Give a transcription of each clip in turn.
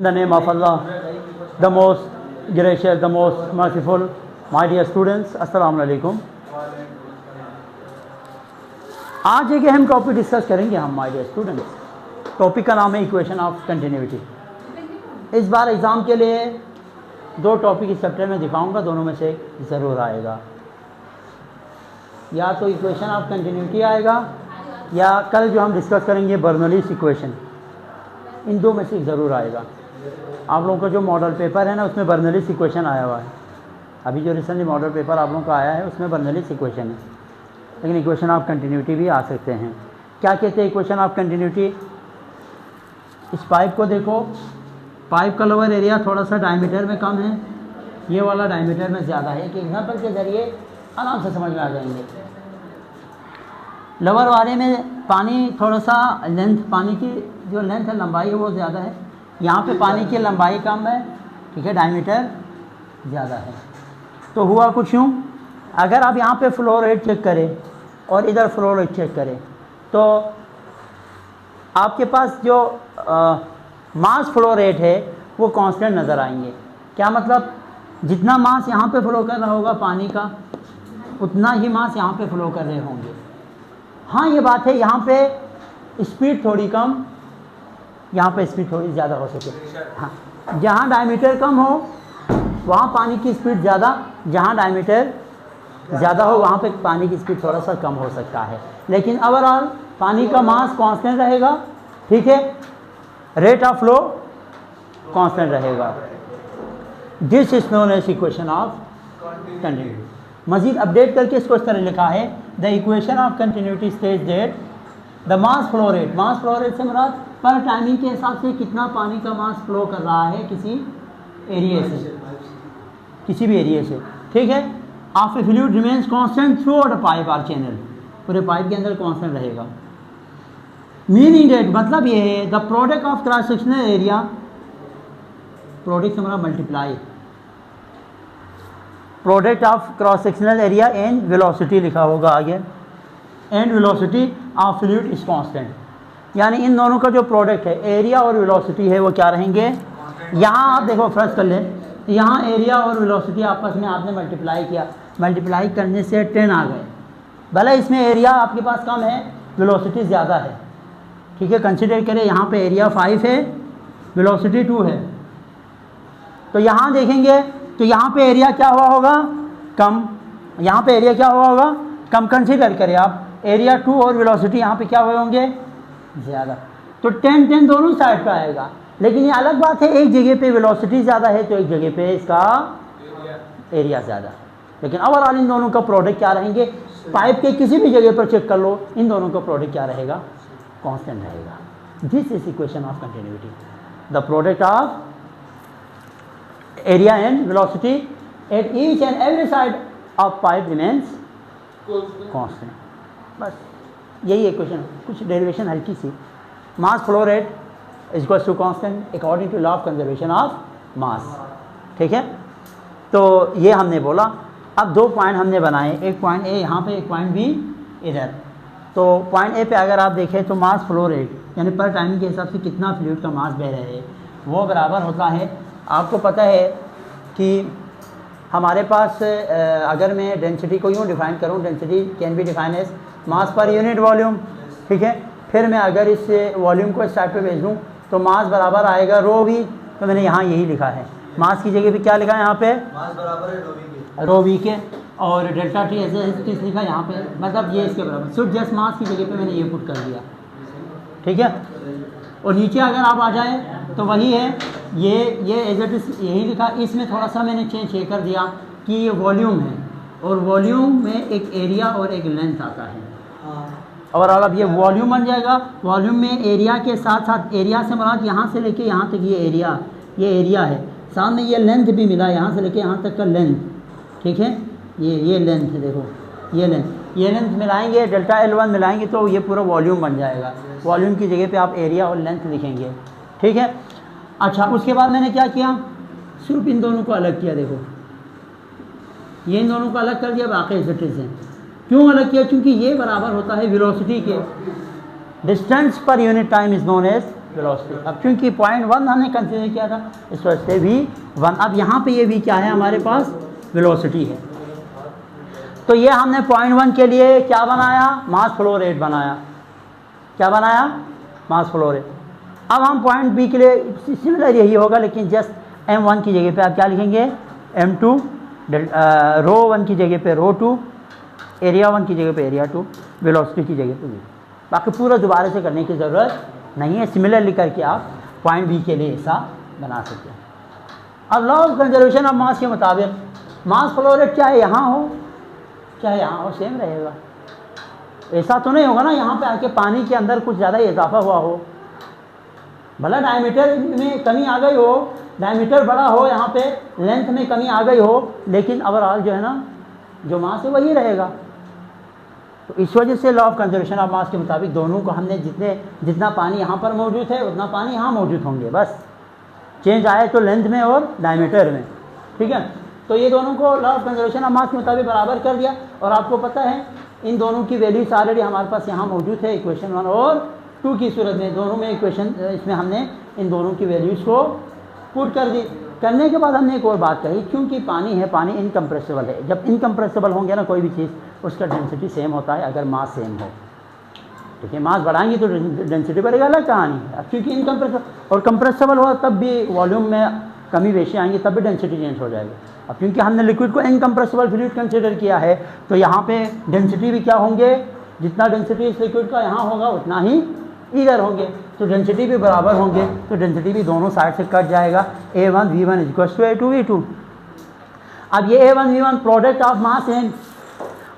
In the name of Allah, the most gracious, the most merciful, my dear students, अस्सलाम वालेकुम। आज एक अहम टॉपिक डिस्कस करेंगे हम माय डियर स्टूडेंट्स। टॉपिक का नाम है इक्वेशन ऑफ कंटिन्यूटी। इस बार एग्ज़ाम के लिए दो टॉपिक इस चैप्टर में दिखाऊंगा, दोनों में से ज़रूर आएगा। या तो इक्वेशन ऑफ कंटिन्यूटी आएगा या कल जो हम डिस्कस करेंगे बर्नौलीज़ इक्वेशन, इन दो में से ज़रूर आएगा। आप लोगों का जो मॉडल पेपर है ना, उसमें बर्नौलीज़ इक्वेशन आया हुआ है। अभी जो रिसेंटली मॉडल पेपर आप लोगों का आया है उसमें बर्नौलीज़ इक्वेशन है, लेकिन इक्वेशन ऑफ कंटिन्यूटी भी आ सकते हैं। क्या कहते हैं इक्वेशन ऑफ कंटिन्यूटी? इस पाइप को देखो, पाइप का लोअर एरिया थोड़ा सा डायमीटर में कम है, ये वाला डायमीटर में ज़्यादा है। एक एग्जाम्पल के ज़रिए आराम से समझ में आ जाएंगे। लोअर वाले में पानी थोड़ा सा लेंथ, पानी की जो लेंथ है, लंबाई है, वो ज़्यादा है। यहाँ पे पानी की लंबाई कम है, ठीक है, डायमीटर ज़्यादा है। तो हुआ कुछ यूँ, अगर आप यहाँ पे फ्लो रेट चेक करें और इधर फ्लो रेट चेक करें तो आपके पास जो मास फ्लो रेट है वो कांस्टेंट नज़र आएंगे। क्या मतलब? जितना मास यहाँ पे फ्लो कर रहा होगा पानी का, उतना ही मास यहाँ पे फ्लो कर रहे होंगे। हाँ, ये बात है, यहाँ पे स्पीड थोड़ी कम, यहाँ पे स्पीड थोड़ी ज़्यादा हो सके। हाँ, जहाँ डायमीटर कम हो वहाँ पानी की स्पीड ज़्यादा, जहाँ डायमीटर ज़्यादा हो वहाँ पे पानी की स्पीड थोड़ा सा कम हो सकता है, लेकिन ओवरऑल पानी का मास कांस्टेंट रहेगा, ठीक है, रेट ऑफ फ्लो कांस्टेंट रहेगा। This is known as equation of continuity. मज़ीद अपडेट करके इसको इस तरह लिखा है, the equation of continuity states that the mass flow rate, mass flow rate से मुराद पर टाइमिंग के हिसाब से कितना पानी का मास फ्लो कर रहा है किसी एरिया से, किसी भी एरिया से, ठीक है। Of a fluid remains constant throughout a pipe or channel, पूरे पाइप के अंदर कांस्टेंट रहेगा। मीनिंग डेट, मतलब ये है the product of cross sectional area, product से मुराद multiply, product of cross sectional area and velocity लिखा होगा आगे, and velocity of fluid is constant. यानी इन दोनों का जो प्रोडक्ट है, एरिया और वेलोसिटी है, वो क्या रहेंगे? यहाँ आप देखो, फर्स्ट कर लें, यहाँ एरिया और वेलोसिटी आपस में आपने मल्टीप्लाई किया, मल्टीप्लाई करने से 10 आ गए। भले इसमें एरिया आपके पास कम है, वेलोसिटी ज़्यादा है, ठीक है। कंसिडर करें यहाँ पे एरिया 5 है, वेलोसिटी 2 है, तो यहाँ देखेंगे तो यहाँ पे एरिया क्या हुआ होगा? कम। यहाँ पे एरिया क्या हुआ होगा? कम। कंसिडर करें आप, एरिया 2 और वेलोसिटी यहाँ पे क्या हुए होंगे? ज़्यादा। तो 10 दोनों साइड पे आएगा, लेकिन ये अलग बात है, एक जगह पे वेलोसिटी ज़्यादा है तो एक जगह पे इसका एरिया ज़्यादा। लेकिन ओवरऑल इन दोनों का प्रोडक्ट क्या रहेंगे? पाइप के किसी भी जगह पर चेक कर लो, इन दोनों का प्रोडक्ट क्या रहेगा? कांस्टेंट रहेगा। This is equation of continuity. The product of area and velocity at each and every side of pipe remains constant. बस यही इक्वेशन, कुछ डेरिवेशन हल्की सी। Mass flow rate is equals to constant according to law of conservation of mass, ठीक है। तो ये हमने बोला। अब दो पॉइंट हमने बनाए, एक पॉइंट ए यहाँ पे, एक पॉइंट बी इधर। तो पॉइंट ए पे अगर आप देखें तो मास फ्लो रेट यानी पर टाइमिंग के हिसाब से कितना फ्लूइड का मास बह रहा है, वो बराबर होता है। आपको पता है कि हमारे पास अगर मैं डेंसिटी को यूँ डिफाइन करूँ, density can be define as mass per unit volume, ठीक है। फिर मैं अगर इस वॉल्यूम को इस साइड पे भेज दूँ तो मास बराबर आएगा रो वी। तो मैंने यहाँ यही लिखा है, मास की जगह पे क्या लिखा है यहाँ पे? मास बराबर है रो वी के, और डेल्टा टी ऐसे लिखा यहाँ पे, मतलब ये इसके बराबर। सिर्फ जस्ट मास की जगह पे मैंने ये पुट कर दिया, ठीक है। और नीचे अगर आप आ जाए तो वही है, ये एज इट इज यही लिखा। इसमें थोड़ा सा मैंने चेंज ये कर दिया कि ये वॉल्यूम है, और वॉल्यूम में एक एरिया और एक लेंथ आता है। और अब ये वॉल्यूम बन जाएगा। वॉल्यूम में एरिया के साथ साथ, एरिया से मुराद यहाँ से लेके यहाँ तक ये एरिया है, सामने ये लेंथ भी मिला, यहाँ से लेके यहाँ तक का लेंथ, ठीक है। ये लेंथ है, देखो ये लेंथ मिलाएंगे, डेल्टा L1 मिलाएंगे तो ये पूरा वॉल्यूम बन जाएगा। वॉल्यूम की जगह पे आप एरिया और लेंथ लिखेंगे, ठीक है। अच्छा, उसके बाद मैंने क्या किया? सिर्फ इन दोनों को अलग किया। देखो ये इन दोनों को अलग कर दिया, बाकी इस से। क्यों अलग किया? क्योंकि ये बराबर होता है वेलोसिटी के। Distance per unit time is known as velocity. अब क्योंकि पॉइंट 1 हमने कंसीडर किया था इस वजह से v1। अब यहाँ पे ये v क्या है हमारे पास, वेलोसिटी है। तो ये हमने पॉइंट 1 के लिए क्या बनाया, मास फ्लो रेट बनाया। क्या बनाया, मास फ्लो रेट। अब हम पॉइंट बी के लिए सिमिलर यही होगा, लेकिन जस्ट m1 की जगह पे आप क्या लिखेंगे, m2, रो 1 की जगह पे रो 2, एरिया 1 की जगह पे एरिया 2, वेलोसिटी की जगह पे v। बाकी पूरा दोबारा से करने की ज़रूरत नहीं है, सिमिलरली करके आप पॉइंट बी के लिए ऐसा बना सकते हैं। अब लॉ ऑफ कंजर्वेशन ऑफ मास के मुताबिक मास फ्लो रेट चाहे यहाँ हो चाहे यहाँ हो सेम रहेगा। ऐसा तो नहीं होगा ना यहाँ पे आके पानी के अंदर कुछ ज़्यादा इजाफा हुआ हो, भला डायमीटर में कमी आ गई हो, डायमीटर बड़ा हो, यहाँ पे लेंथ में कमी आ गई हो, लेकिन ओवरऑल जो है ना जो मास है वही रहेगा। तो इस वजह से लॉ ऑफ कंजर्वेशन ऑफ मास के मुताबिक दोनों को हमने जितना पानी यहाँ पर मौजूद है उतना पानी यहाँ मौजूद होंगे, बस चेंज आए तो लेंथ में और डायमीटर में, ठीक है। तो ये दोनों को लॉ ऑफ कंजर्वेशन ऑफ मास के मुताबिक बराबर कर दिया। और आपको पता है इन दोनों की वैल्यूज ऑलरेडी हमारे पास यहाँ मौजूद है इक्वेशन 1 और 2 की सूरत में। दोनों में इक्वेशन इसमें हमने इन दोनों की वैल्यूज़ को पुट कर दी। करने के बाद हमने एक और बात कही, क्योंकि पानी है, पानी इनकम्प्रेसिबल है। जब इनकम्प्रेसिबल होंगे ना कोई भी चीज़, उसका डेंसिटी सेम होता है अगर मास सेम हो, ठीक है। मास बढ़ाएंगे तो डेंसिटी बढ़ेगा, अलग कहानी है। अब क्योंकि इनकम्प्रेसिबल और कंप्रेसिबल हो तब भी वॉल्यूम में कमी बेशी आएंगी, तब भी डेंसिटी चेंज हो जाएगी। अब क्योंकि हमने लिक्विड को इनकम्प्रेसिबल फ्लूइड कंसिडर किया है, तो यहाँ पे डेंसिटी भी क्या होंगे, जितना डेंसिटी इस लिक्विड का यहाँ होगा उतना ही इधर होंगे, तो डेंसिटी भी बराबर होंगे। तो डेंसिटी भी दोनों साइड से कट जाएगा। A1 V1 equals to A2 V2। अब ये A1 V1 product of mass and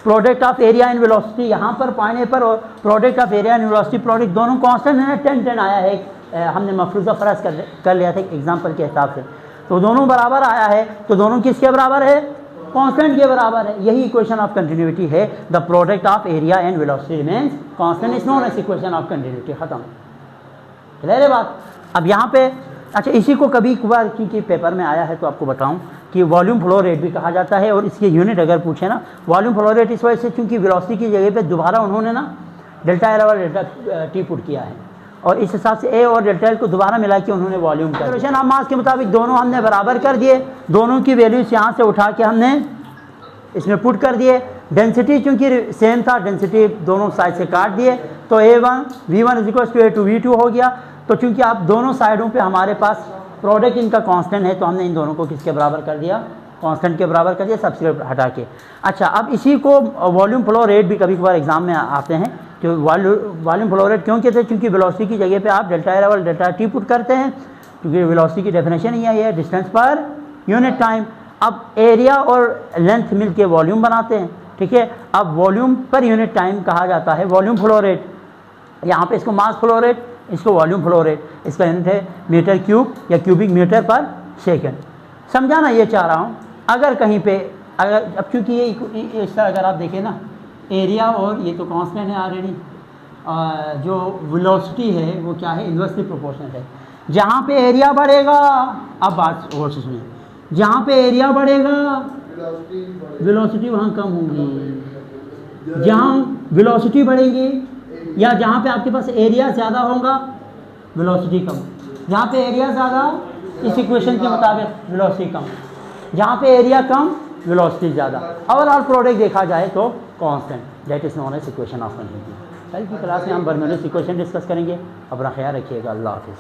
product of area and velocity, यहाँ पर पॉइंट पर और product of area and velocity product दोनों कांस्टेंट है। 10-10 आया है, हमने मफरूज़ा फ़र्ज़ कर लिया था एग्जाम्पल के हिसाब से। तो दोनों बराबर आया है, तो दोनों किसके बराबर है, कांस्टेंट के बराबर है। यही इक्वेशन ऑफ कंटिन्यूटी है। The product of area and velocity remains constant is known as equation of continuity. ख़त्म, क्लियर है बात। अब यहाँ पे अच्छा, इसी को कभी कभार क्योंकि पेपर में आया है तो आपको बताऊं कि वॉल्यूम फ्लो रेट भी कहा जाता है। और इसके यूनिट अगर पूछे ना, वॉल्यूम फ्लो रेट इस वजह से क्योंकि वेलोसिटी की जगह पे दोबारा उन्होंने ना डेल्टा एल और डेल्टा टी पुट किया है, और इस हिसाब से ए और डेल्टा एल को दोबारा मिला के उन्होंने वॉल्यूम का कंजर्वेशन ऑफ मास के मुताबिक दोनों हमने बराबर कर दिए। दोनों की वैल्यूज यहाँ से उठा के हमने इसमें पुट कर दिए। डेंसिटी चूँकि सेम था, डेंसिटी दोनों साइड से काट दिए, तो A1 V1 is equal to A2 V2 हो गया। तो चूँकि आप दोनों साइडों पे हमारे पास प्रोडक्ट इनका कांस्टेंट है, तो हमने इन दोनों को किसके बराबर कर दिया, कांस्टेंट के बराबर कर दिया, सब्सक्रिप्ट हटा के। अच्छा, अब इसी को वॉल्यूम फ्लो रेट भी कभी कभार एग्जाम में आते हैं कि वॉल्यूम फ्लो रेट क्यों कहते हैं, क्योंकि वेलोसिटी की जगह पे आप डेल्टा एल और डेल्टा टी पुट करते हैं, क्योंकि वेलोसिटी की डेफिनेशन ही है डिस्टेंस पर यूनिट टाइम। अब एरिया और लेंथ मिल के वॉल्यूम बनाते हैं, ठीक है। अब वॉल्यूम पर यूनिट टाइम कहा जाता है वॉल्यूम फ्लो रेट। यहाँ पे इसको मास फ्लो रेट, इसको वॉल्यूम फ्लो रेट, इसका यूनिट है मीटर क्यूब या क्यूबिक मीटर पर सेकेंड। समझाना ये चाह रहा हूँ, अगर कहीं पे अगर अब क्योंकि ये इस तरह अगर आप देखें ना, एरिया और ये तो कांस्टेंट है ऑलरेडी, जो वेलोसिटी है वो क्या है, इन्वर्सली प्रोपोर्शनल है। जहाँ पे एरिया बढ़ेगा, अब बात गौर से सुनिए, जहाँ पे एरिया बढ़ेगा वेलोसिटी वहाँ कम होगी। जहाँ वेलोसिटी बढ़ेगी या जहाँ पे आपके पास एरिया ज़्यादा होगा वेलोसिटी कम। जहाँ पे एरिया ज़्यादा, इस इक्वेशन के मुताबिक वेलोसिटी कम। जहाँ पे एरिया कम वेलोसिटी ज़्यादा। ओवरऑल प्रोडक्ट देखा जाए तो constant, that is known as equation of continuity. कल की क्लास में हम बर्नौलीज़ इक्वेशन डिस्कस करेंगे। अपना ख्याल रखिएगा। अल्लाह हाफिज़।